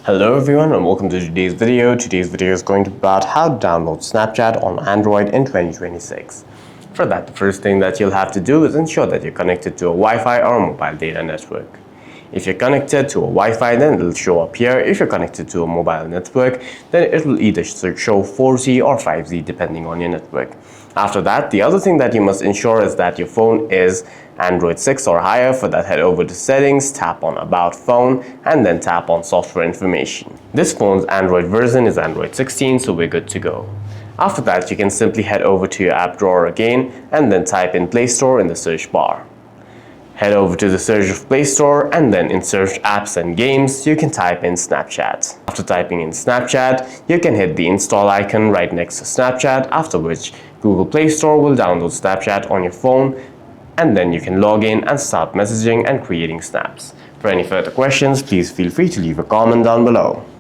Hello everyone and welcome to today's video. Today's video is going to be about how to download Snapchat on Android in 2026. For that, the first thing that you'll have to do is ensure that you're connected to a Wi-Fi or a mobile data network. If you're connected to a Wi-Fi, then it'll show up here. If you're connected to a mobile network, then it will either show 4G or 5G depending on your network. After that, the other thing that you must ensure is that your phone is Android 6 or higher. For that, head over to Settings, tap on About Phone, and then tap on Software Information. This phone's Android version is Android 16, so we're good to go. After that, you can simply head over to your app drawer again and then type in Play Store in the search bar. Head over to the search of Play Store and then in Search Apps and Games, you can type in Snapchat. After typing in Snapchat, you can hit the install icon right next to Snapchat, after which Google Play Store will download Snapchat on your phone, and then you can log in and start messaging and creating snaps. For any further questions, please feel free to leave a comment down below.